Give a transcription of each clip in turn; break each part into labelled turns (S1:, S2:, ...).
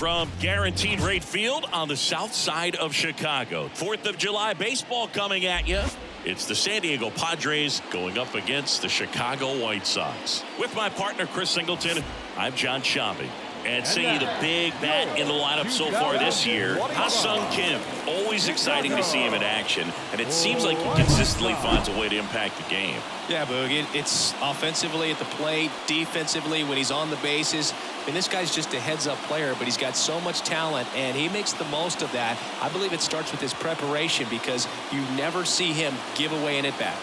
S1: from Guaranteed Rate Field on the south side of Chicago. 4th of July baseball coming at you. It's the San Diego Padres going up against the Chicago White Sox. With my partner, Chris Singleton, I'm John Shambi. And seeing the big bat in the lineup so far this year, Ha-Sung Kim. Always exciting to see him in action, and it seems like he consistently finds a way to impact the game.
S2: Yeah, Boog, it's offensively at the plate, defensively when he's on the bases. I mean, this guy's just a heads-up player, but he's got so much talent, and he makes the most of that. I believe it starts with his preparation because you never see him give away an at-bat.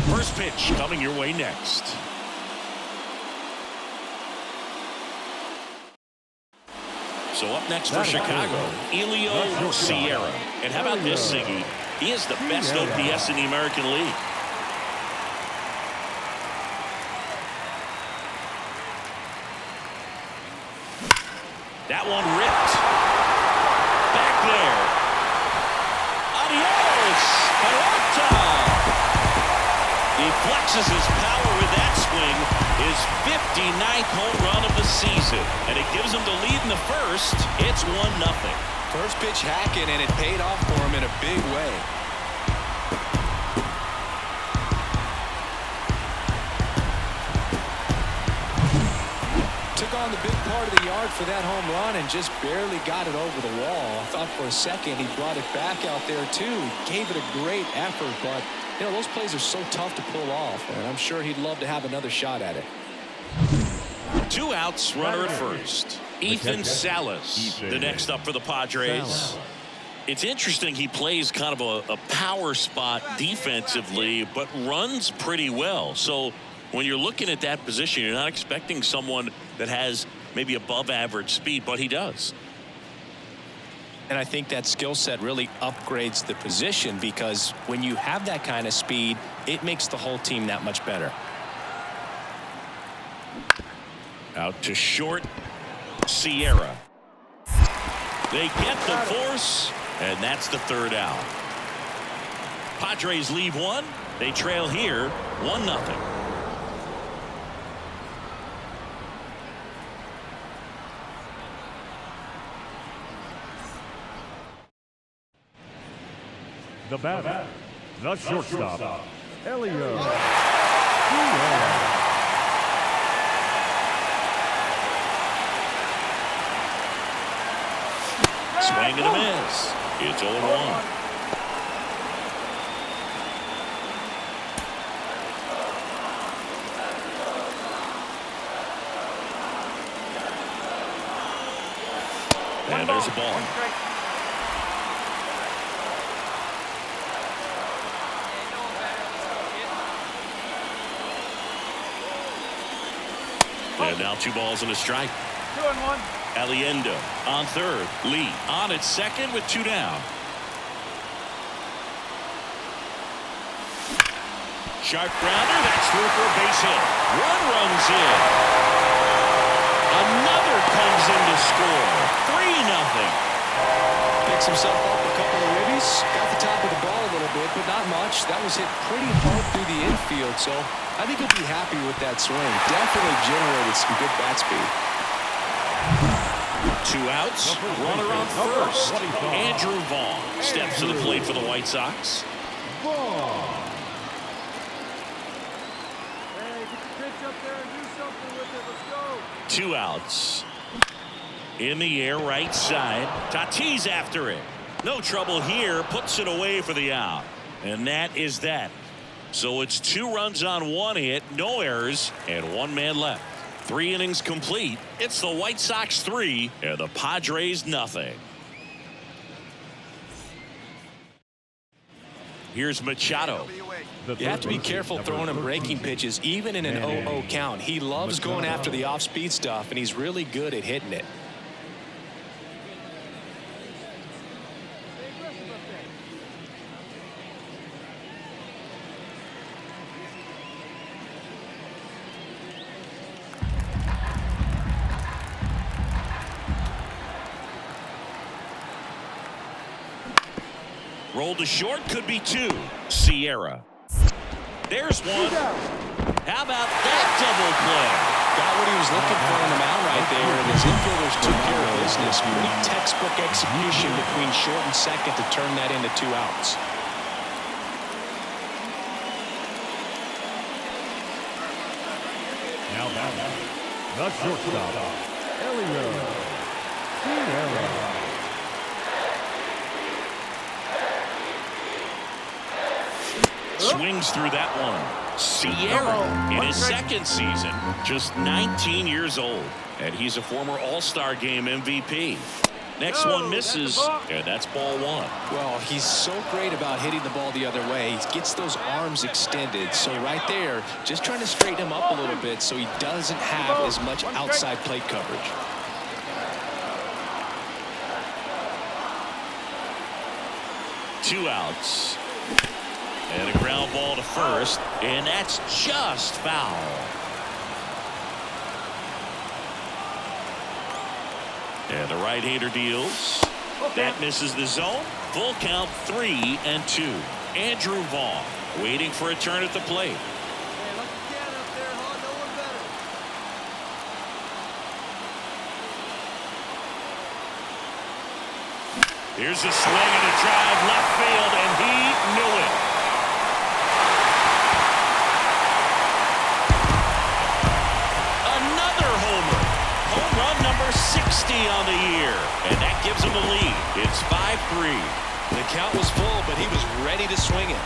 S1: First pitch coming your way next. So up next for Chicago, Elio Sierra. And how about this, Siggy? He is the best OPS in the American League. That one ripped. Back there. Adios, Peralta. He flexes his power with that swing. His 59th home run of the season. And it gives him the lead in the first. It's 1-0.
S2: First pitch hacking, and it paid off for him in a big way. Took on the big part of the yard for that home run and just barely got it over the wall. I thought for a second he brought it back out there too. He gave it a great effort, but you know, those plays are so tough to pull off, and I'm sure he'd love to have another shot at it.
S1: 2 outs, runner at first. Ethan Salas, the next up for the Padres. It's interesting, he plays kind of a power spot defensively, but runs pretty well. So when you're looking at that position, you're not expecting someone that has maybe above average speed, but he does.
S2: And I think that skill set really upgrades the position, because when you have that kind of speed, it makes the whole team that much better.
S1: Out to short, Sierra. They get the force, and that's the 3rd out. Padres leave 1. They trail here 1-0.
S3: The batter, the shortstop, Elio.
S1: Swing and a miss. It's 0-1. And there's a ball. And now 2 balls and a strike.
S4: 2-1.
S1: Aliendo on third. Lee on at second with 2 down. Sharp grounder. That's through for a base hit. 1 runs in. Another comes in to score. 3-0.
S2: Picks himself up a couple of ribbies. Got the top of the ball a little bit, but not much. That was hit pretty hard through the infield, so I think he'll be happy with that swing. Definitely generated some good bat speed.
S1: 2 outs. Runner on first. Andrew Vaughn steps to the plate for the White Sox.
S4: Hey, get the pitch up there and do something with it. Let's go.
S1: 2 outs. In the air, right side. Tatis after it. No trouble here. Puts it away for the out. And that is that. So it's 2 runs on 1 hit, no errors, and 1 man left. 3 innings complete. It's the White Sox 3 and the Padres nothing. Here's Machado.
S2: You have to be careful throwing him breaking pitches, even in an 0-0 count. He loves going after the off-speed stuff, and he's really good at hitting it.
S1: Roll to short, could be 2. Sierra. There's 1. How about that double play?
S2: Got what he was looking for on the mound right there, and his infielders took care of business. Pretty textbook execution between short and second to turn that into 2 outs.
S3: Now batting, the shortstop,
S1: Swings through that one. Sierra in his second season, just 19 years old, and he's a former All-Star Game MVP. Next one misses, and that's ball 1.
S2: Well, he's so great about hitting the ball the other way. He gets those arms extended. So right there, just trying to straighten him up a little bit so he doesn't have as much outside plate coverage.
S1: Two outs. And a ground ball to first, and that's just foul. And the right-hander deals. That misses the zone. Full count, 3-2. Andrew Vaughn waiting for a turn at the plate. Here's a swing and a drive left field, and he knew it. Another homer. Home run number 60 on the year, and that gives him the lead. It's 5-3.
S2: The count was full, but he was ready to swing it.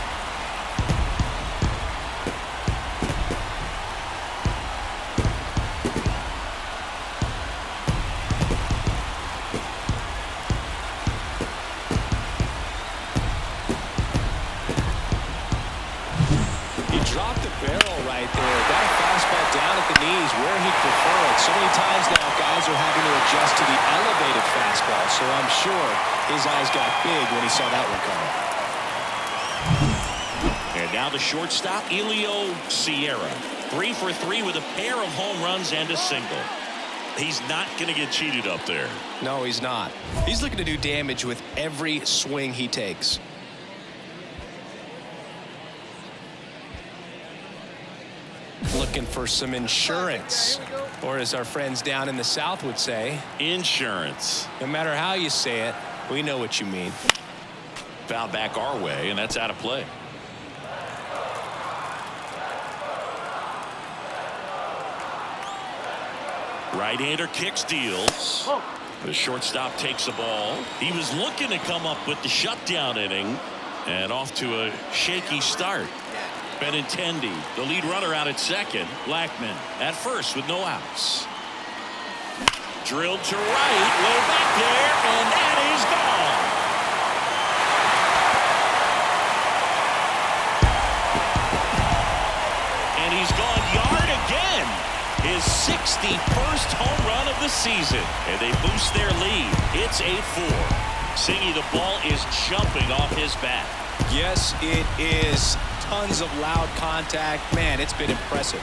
S2: Dropped the barrel right there. Got a fastball down at the knees where he'd prefer it. So many times now guys are having to adjust to the elevated fastball. So I'm sure his eyes got big when he saw that one coming.
S1: And now the shortstop, Elio Sierra. 3 for 3 with a pair of home runs and a single. He's not going to get cheated up there.
S2: No, he's not. He's looking to do damage with every swing he takes. Looking for some insurance, or as our friends down in the South would say,
S1: insurance.
S2: No matter how you say it, we know what you mean.
S1: Foul back our way, and that's out of play. Right-hander kicks, deals. The shortstop takes the ball. He was looking to come up with the shutdown inning, and off to a shaky start. Benintendi, the lead runner, out at second. Blackman at first with no outs. Drilled to right, way back there, and that is gone. And he's gone yard again. His 61st home run of the season, and they boost their lead. It's 8-4. Singy, the ball is jumping off his bat.
S2: Yes, it is. Tons of loud contact. Man, it's been impressive.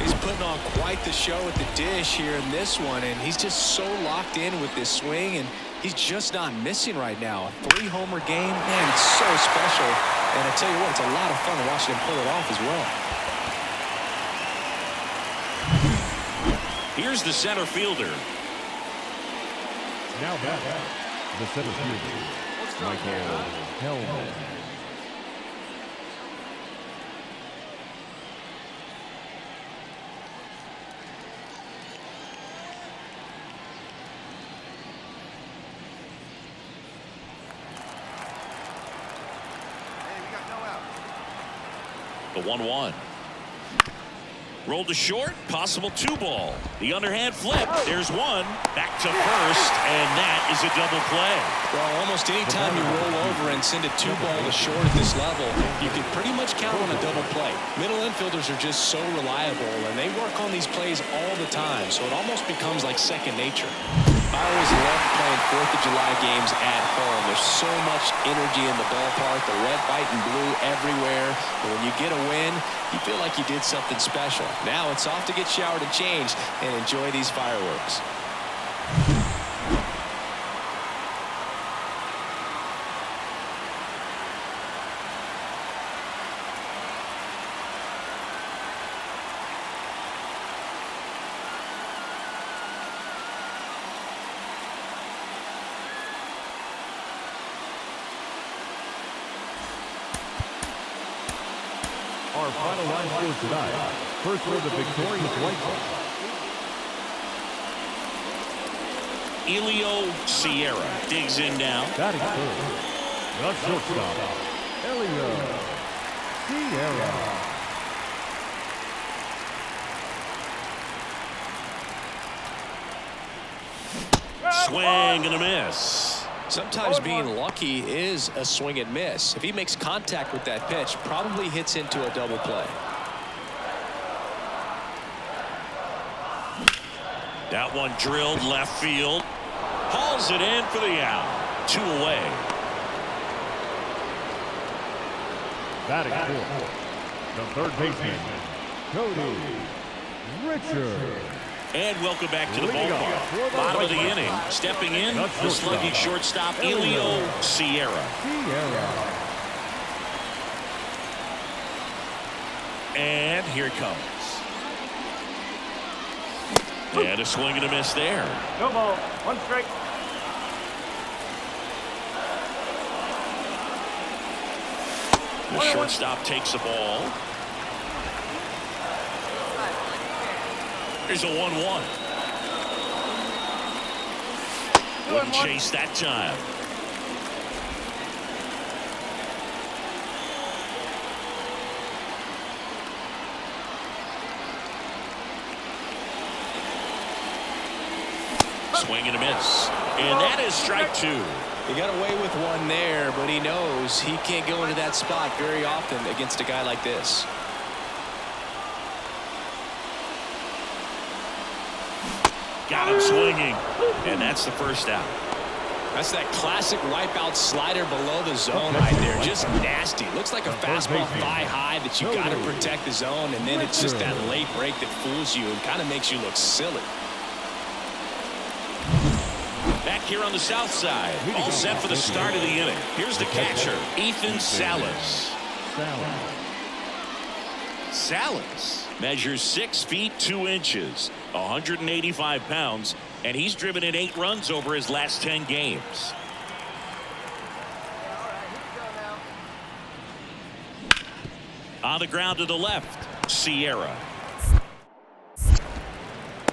S2: He's putting on quite the show at the dish here in this one, and he's just so locked in with this swing, and he's just not missing right now. A 3-homer game, man, it's so special. And I tell you what, it's a lot of fun watching him pull it off as well.
S1: Here's the center fielder.
S3: Now back, the center fielder, Michael Hellman.
S1: The 1-1. Rolled to short, possible 2-ball. The underhand flip, there's one. Back to first, and that is a double play.
S2: Well, almost any time you roll over and send a 2-ball to short at this level, you can pretty much count on a double play. Middle infielders are just so reliable, and they work on these plays all the time, so it almost becomes like second nature. I always love playing 4th of July games at home. There's so much energy in the ballpark, the red, white, and blue everywhere. And when you get a win, you feel like you did something special. Now it's off to get showered and changed and enjoy these fireworks.
S3: Our final line for tonight. First for the victorious White Sox.
S1: Elio Sierra digs in now.
S3: Batting third, the shortstop, Elio Sierra.
S1: Swing and a miss.
S2: Sometimes being lucky is a swing and miss. If he makes contact with that pitch, probably hits into a double play.
S1: That one drilled left field. Hauls it in for the out. 2 away.
S3: Batting fourth, the third baseman, Cody Richard.
S1: And welcome back to the ballpark. Bottom of the inning. Stepping in, the slugging shortstop, Elio Sierra. And here it comes. And a swing and a miss there.
S4: No ball. 1 strike.
S1: The shortstop takes the ball. Here's a 1-1. Wouldn't chase that time. Swing and a miss. And that is strike 2.
S2: He got away with one there, but he knows he can't go into that spot very often against a guy like this.
S1: Got him swinging. And that's the first out.
S2: That's that classic wipeout slider below the zone right there. Just nasty. Looks like a fastball thigh high that you got to protect the zone, and then it's just that late break that fools you and kind of makes you look silly.
S1: Back here on the south side, all set for the start of the inning. Here's the catcher, Ethan Salas. Salas measures 6 feet 2 inches, 185 pounds, and he's driven in 8 runs over his last 10 games. On the ground to the left, Sierra.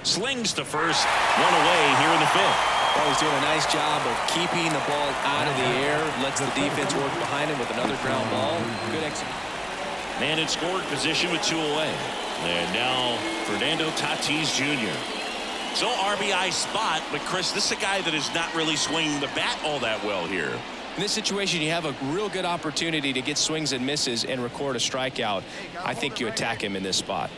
S1: Slings to first, 1 away here in the 5th.
S2: Well, he's doing a nice job of keeping the ball out of the air. Lets the defense work behind him with another ground ball. Good execution.
S1: Man in scoring position with 2 away. And now Fernando Tatis Jr. So RBI spot, but Chris, this is a guy that is not really swinging the bat all that well here.
S2: In this situation, you have a real good opportunity to get swings and misses and record a strikeout. I think you attack him in this spot.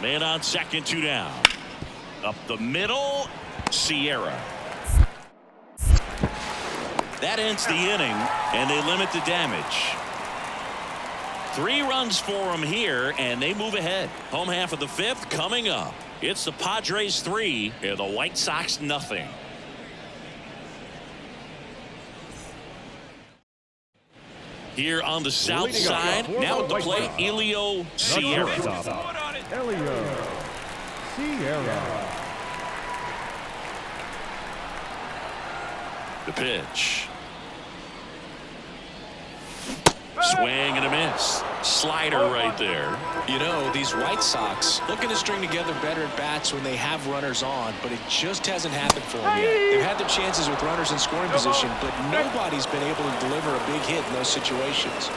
S1: Man on second, 2 down. Up the middle, Sierra. That ends the inning, and they limit the damage. 3 runs for them here, and they move ahead. Home half of the 5th coming up. It's the Padres 3 and the White Sox nothing. Here on the south side, now at the plate, Elio Sierra.
S3: Elio Sierra.
S1: The pitch. Swing and a miss. Slider right there.
S2: You know, these White Sox looking to string together better at bats when they have runners on, but it just hasn't happened for them yet. They've had their chances with runners in scoring position, but nobody's been able to deliver a big hit in those situations.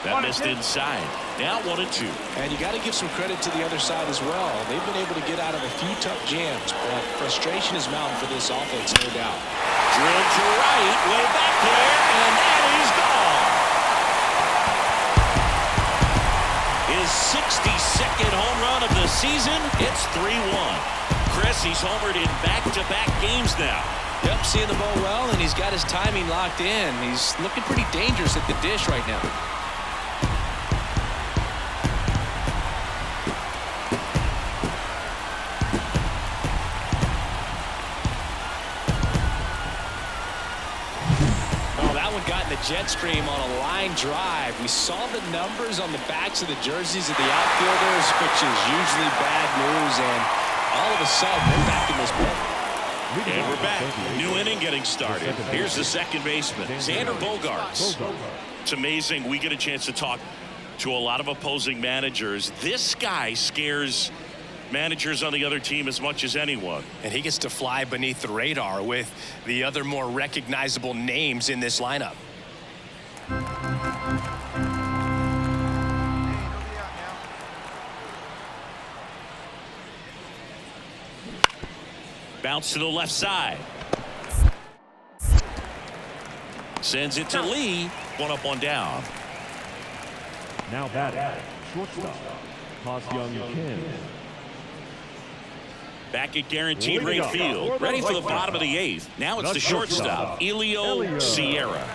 S1: That missed inside. Now 1-2.
S2: And you got to give some credit to the other side as well. They've been able to get out of a few tough jams, but frustration is mounting for this offense, no doubt.
S1: Drilled to right, way back there, and that is gone. His 62nd home run of the season. It's 3-1. Chris, he's homered in back-to-back games now.
S2: Yep, seeing the ball well, and he's got his timing locked in. He's looking pretty dangerous at the dish right now. Jet stream on a line drive. We saw the numbers on the backs of the jerseys of the outfielders, which is usually bad news, and all of a sudden, they're back in this ball.
S1: And we're back. New inning getting started. Here's the second baseman, Xander Bogaerts. It's amazing. We get a chance to talk to a lot of opposing managers. This guy scares managers on the other team as much as anyone.
S2: And he gets to fly beneath the radar with the other more recognizable names in this lineup.
S1: Bounce to the left side. Sends it to Lee. One up, one down.
S3: Now batting, shortstop, Young Kim.
S1: Back at guaranteed rate field. Ready for the bottom of the eighth. Now it's the shortstop, Elio Sierra.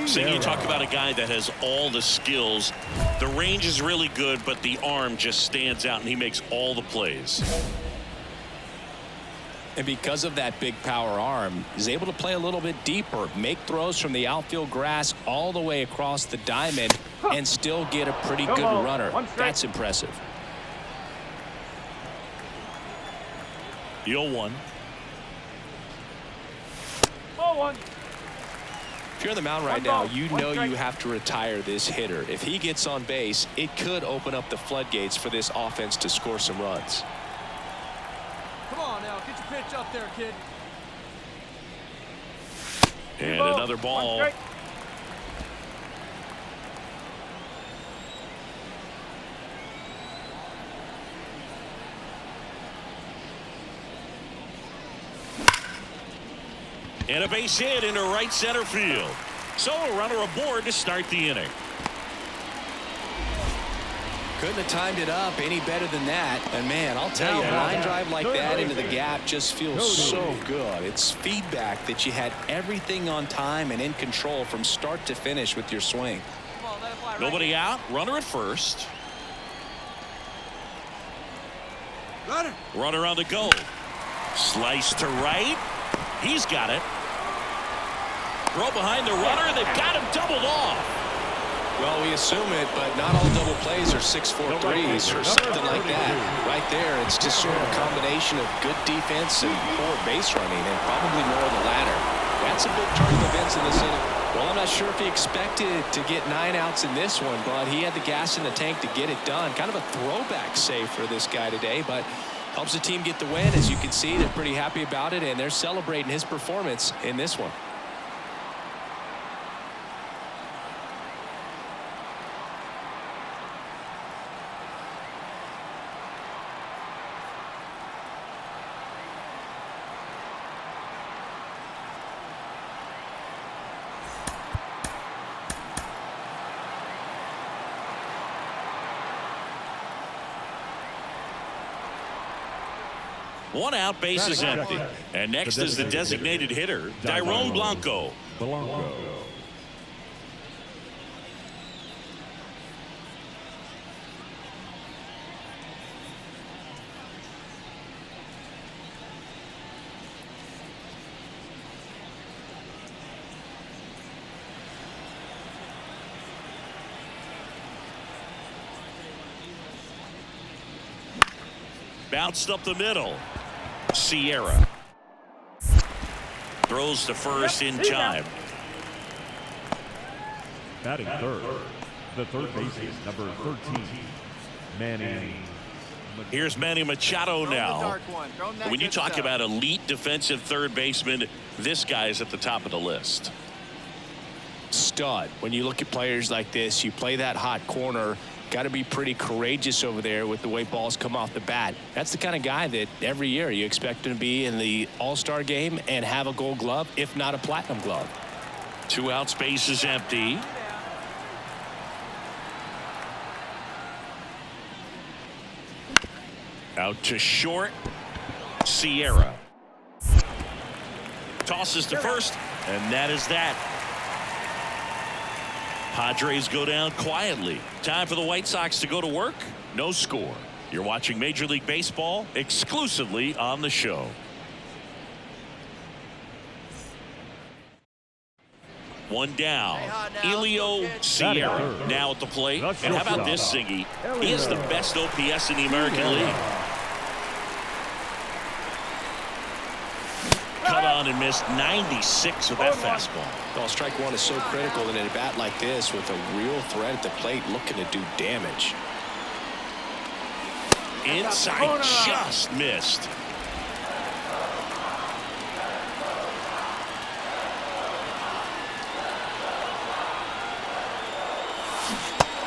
S1: So you talk about a guy that has all the skills. The range is really good, but the arm just stands out, and he makes all the plays.
S2: And because of that big power arm, he's able to play a little bit deeper, make throws from the outfield grass all the way across the diamond, and still get a pretty good runner. That's impressive.
S1: The 0-1.
S4: Ball one.
S2: If you're on the mound right now, you know you have to retire this hitter. If he gets on base, it could open up the floodgates for this offense to score some runs.
S4: Come on now, get your pitch up there, kid.
S1: And another ball. And a base hit into right center field. So a runner aboard to start the inning.
S2: Couldn't have timed it up any better than that. And man, I'll tell you, a line drive like that into the gap just feels so good. It's feedback that you had everything on time and in control from start to finish with your swing.
S1: Nobody out. Runner at first. Runner on the go. Slice to right. He's got it. Throw behind the runner. They've got him doubled off.
S2: Well, we assume it, but not all double plays are 6-4 threes or something like that. Right there, it's just sort of a combination of good defense and poor base running, and probably more of the latter. That's a big turn of events in this inning. Well, I'm not sure if he expected to get 9 outs in this one, but he had the gas in the tank to get it done. Kind of a throwback save for this guy today, but helps the team get the win. As you can see, they're pretty happy about it, and they're celebrating his performance in this one.
S1: One out, base is empty. And next is the designated hitter, Dairon Blanco. Bounced up the middle. Sierra throws to first in time.
S3: Batting third, the third baseman, number 13, Manny.
S1: Here's Manny Machado now. When you talk about elite defensive third baseman, this guy is at the top of the list.
S2: Stud. When you look at players like this, you play that hot corner. Got to be pretty courageous over there with the way balls come off the bat. That's the kind of guy that every year you expect him to be in the All-Star game and have a Gold Glove, if not a Platinum Glove.
S1: 2 outs, base is empty. Out to short. Sierra tosses to first, and that is that. Padres go down quietly. Time for the White Sox to go to work. No score. You're watching Major League Baseball exclusively on the show. One down. Elio Sierra now at the plate. And how about this, Singy? He is the best OPS in the American League. swung and missed 96 with that fastball.
S2: Well, strike one is so critical in a bat like this with a real threat at the plate looking to do damage.
S1: Inside, just missed.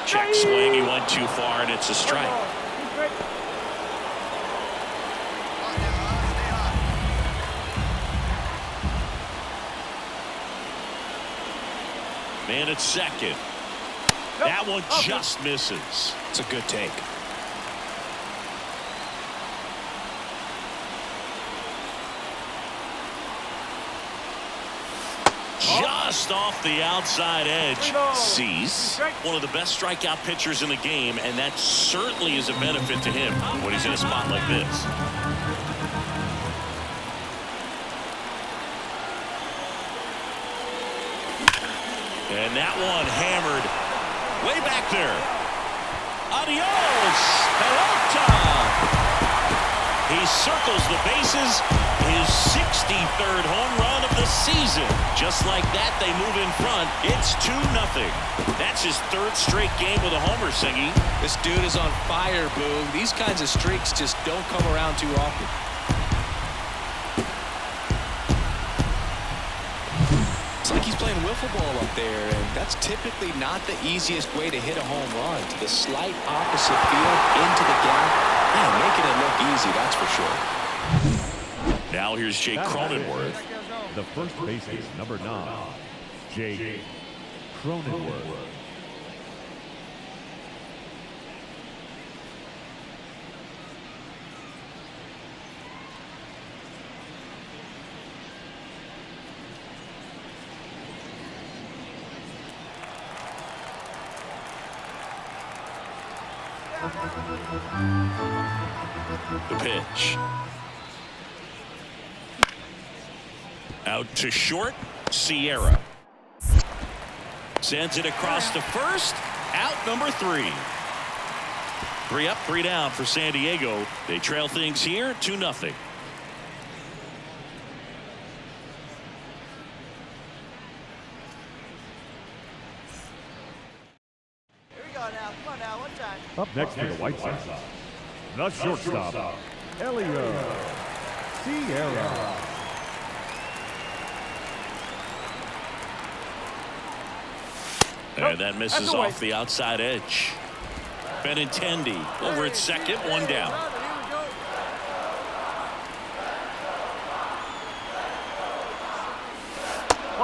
S1: Check swing, he went too far, and it's a strike. Man at second. That one just misses.
S2: It's a good take.
S1: Just off the outside edge. Sees one of the best strikeout pitchers in the game, and that certainly is a benefit to him when he's in a spot like this. And that one hammered way back there. Adios, pelota. He circles the bases. His 63rd home run of the season. Just like that, they move in front. It's 2-0. That's his third straight game with a homer, Singy.
S2: This dude is on fire, Boog. These kinds of streaks just don't come around too often. It's like he's playing wiffle ball up there, and that's typically not the easiest way to hit a home run. To the slight opposite field, into the gap. Man, making it look easy, that's for sure.
S1: Now here's Jake Cronenworth.
S3: The first baseman, number 9, Jake Cronenworth.
S1: The pitch. Out to short, Sierra. Sends it across to first. Out number 3. 3 up, 3 down for San Diego. They trail things here 2-0.
S4: Here we go now. Come on now, one time.
S3: Up next for the White Sox, the shortstop, Elio Sierra.
S1: And that misses off the outside edge. Benintendi over at second, 1 down.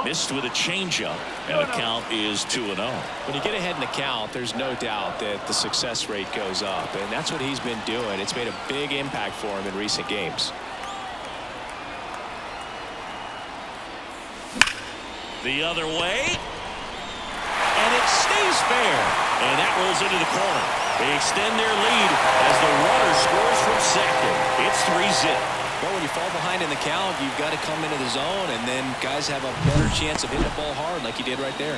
S1: Missed with a changeup, and the count is 2-0.
S2: When you get ahead in the count, there's no doubt that the success rate goes up, and that's what he's been doing. It's made a big impact for him in recent games.
S1: The other way. And it stays fair. And that rolls into the corner. They extend their lead as the runner scores from second. It's 3-0.
S2: Well, when you fall behind in the count, you've got to come into the zone, and then guys have a better chance of hitting the ball hard like you did right there.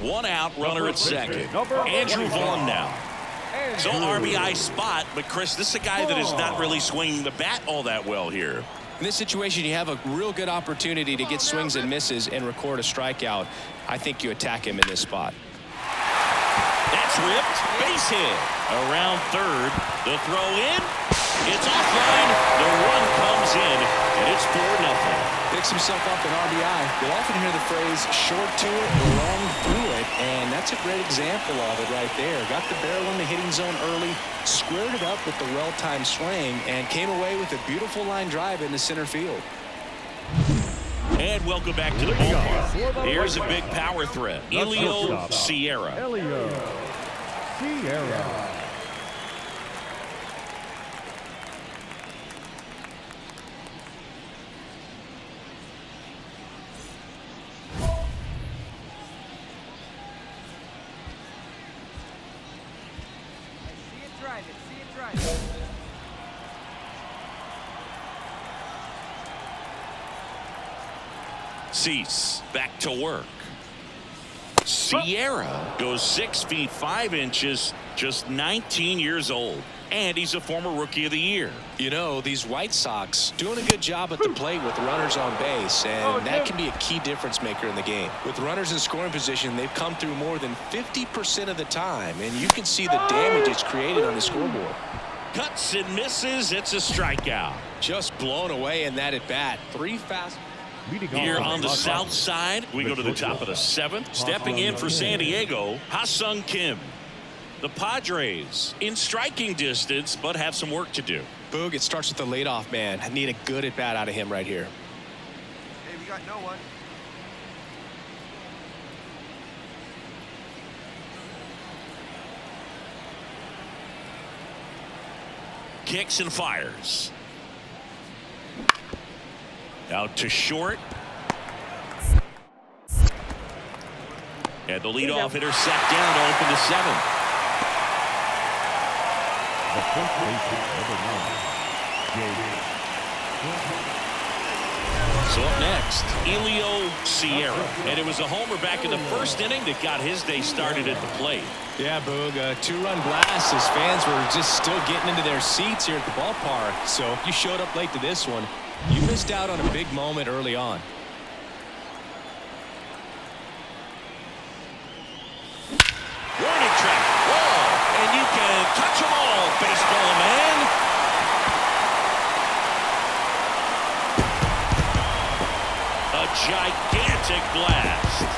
S1: One out, runner at second. Andrew Vaughn now. So RBI spot, but Chris, this is a guy that is not really swinging the bat all that well here.
S2: In this situation, you have a real good opportunity to get swings and misses and record a strikeout. I think you attack him in this spot.
S1: That's ripped. Base hit. Around third. The throw in. It's offline. The run comes in, and it's 4-0.
S2: Picks himself up an RBI. You'll often hear the phrase short to it, long through it, and that's a great example of it right there. Got the barrel in the hitting zone early, squared it up with the well-timed swing, and came away with a beautiful line drive into center field.
S1: And welcome back to the ballpark. Here's a big power threat. Elio Sierra.
S3: Elio Sierra.
S1: Cease back to work. Sierra goes 6 feet 5 inches, just 19 years old. And he's a former Rookie of the Year.
S2: You know, these White Sox doing a good job at the plate with runners on base, and that can be a key difference maker in the game. With runners in scoring position, they've come through more than 50% of the time, and you can see the damage it's created on the scoreboard.
S1: Cuts and misses. It's a strikeout.
S2: Just blown away in that at bat. 3 fast.
S1: Here on the south side, we go to the top of the 7th. Stepping in for San Diego, Ha-Sung Kim. The Padres in striking distance, but have some work to do.
S2: Boog, it starts with the leadoff man. I need a good at bat out of him right here.
S4: Hey, we got no one.
S1: Kicks and fires. Out to short. And the leadoff hitter sat down to open the 7th.
S3: The first baseman,
S1: So up next, Elio Sierra. And it was a homer back in the first inning that got his day started at the plate.
S2: Yeah, Boog, a 2-run blast. His fans were just still getting into their seats here at the ballpark. So if you showed up late to this one, you missed out on a big moment early on.
S1: Warning track. Whoa. And you can touch them all, baseball man. A gigantic blast.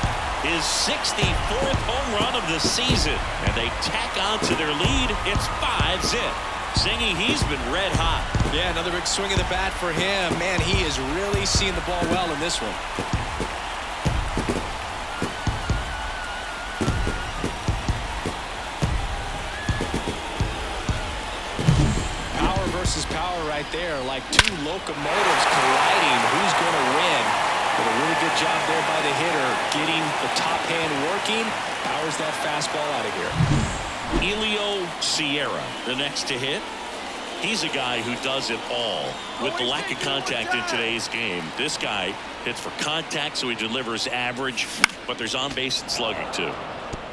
S1: His 64th home run of the season. And they tack on to their lead. It's 5-zip. Singy, he's been red hot.
S2: Yeah, another big swing of the bat for him. Man, he is really seeing the ball well in this one. Power versus power right there, like 2 locomotives colliding. Who's going to win? But a really good job there by the hitter, getting the top hand working. Powers that fastball out of here.
S1: Elio Sierra, the next to hit. He's a guy who does it all. With the lack of contact in today's game, this guy hits for contact, so he delivers average, but there's on-base and slugging, too.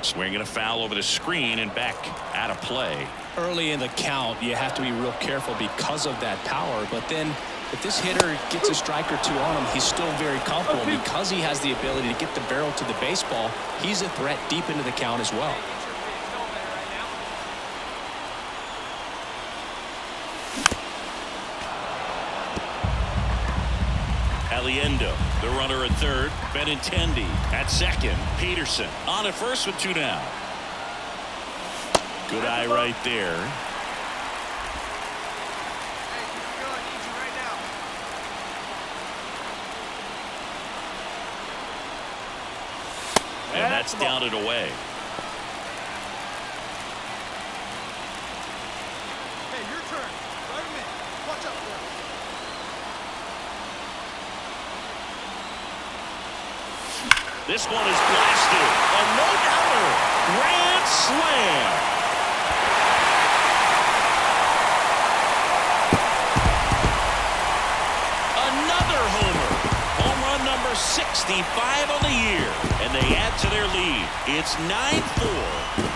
S1: Swinging a foul over the screen and back out of play.
S2: Early in the count, you have to be real careful because of that power, but then if this hitter gets a strike or 2 on him, he's still very comfortable because he has the ability to get the barrel to the baseball. He's a threat deep into the count as well.
S1: Aliendo, the runner at third. Benintendi at second. Peterson on at first with 2 down. Good eye right there. And that's down and away.
S4: Hey, your turn. Right a minute. Watch out there.
S1: This one is blasted. A no-doubter. Grand slam. Another homer. Home run number 65 on the year. And they add to their lead. It's 9-4.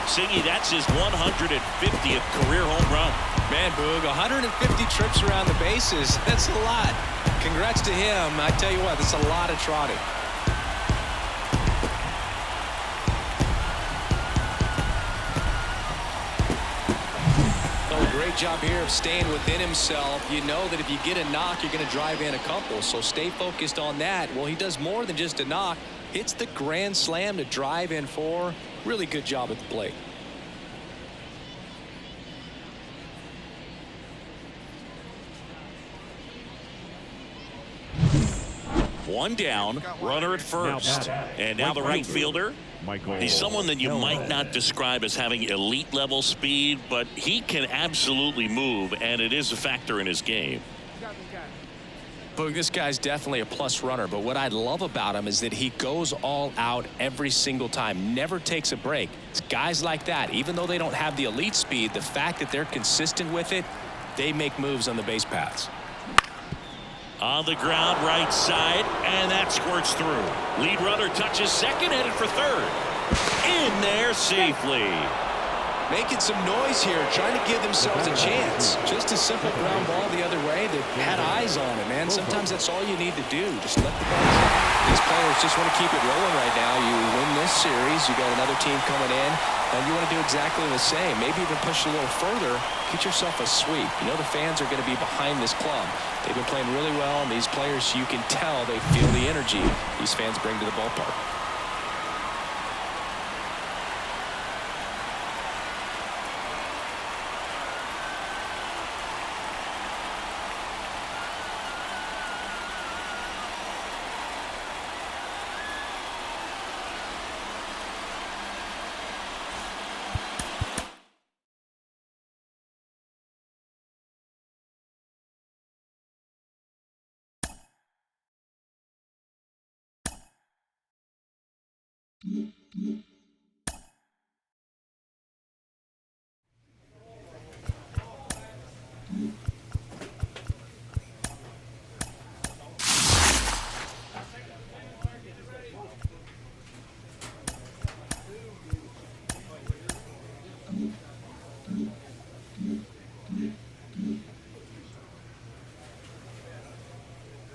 S1: Singy, that's his 150th career home run.
S2: Man, Boog, 150 trips around the bases. That's a lot. Congrats to him. I tell you what, that's a lot of trotting. Great job here of staying within himself. You know that if you get a knock, you're going to drive in a couple. So stay focused on that. Well, he does more than just a knock. Hits the grand slam to drive in 4. Really good job at the plate.
S1: One down, runner at first. And now the right fielder. He's someone that you might not describe as having elite level speed, but he can absolutely move, and it is a factor in his game.
S2: Boog, this guy's definitely a plus runner, but what I love about him is that he goes all out every single time, never takes a break. It's guys like that, even though they don't have the elite speed, the fact that they're consistent with it, they make moves on the base paths.
S1: On the ground, right side, and that squirts through. Lead runner touches second, headed for third. In there safely.
S2: Making some noise here, trying to give themselves a chance. Just a simple ground ball the other way. They had eyes on it, man. Sometimes that's all you need to do. Just let the ball drop. These players just want to keep it rolling right now. You win this series, you got another team coming in, and you want to do exactly the same. Maybe even push it a little further. Get yourself a sweep. You know the fans are going to be behind this club. They've been playing really well, and these players, you can tell they feel the energy these fans bring to the ballpark.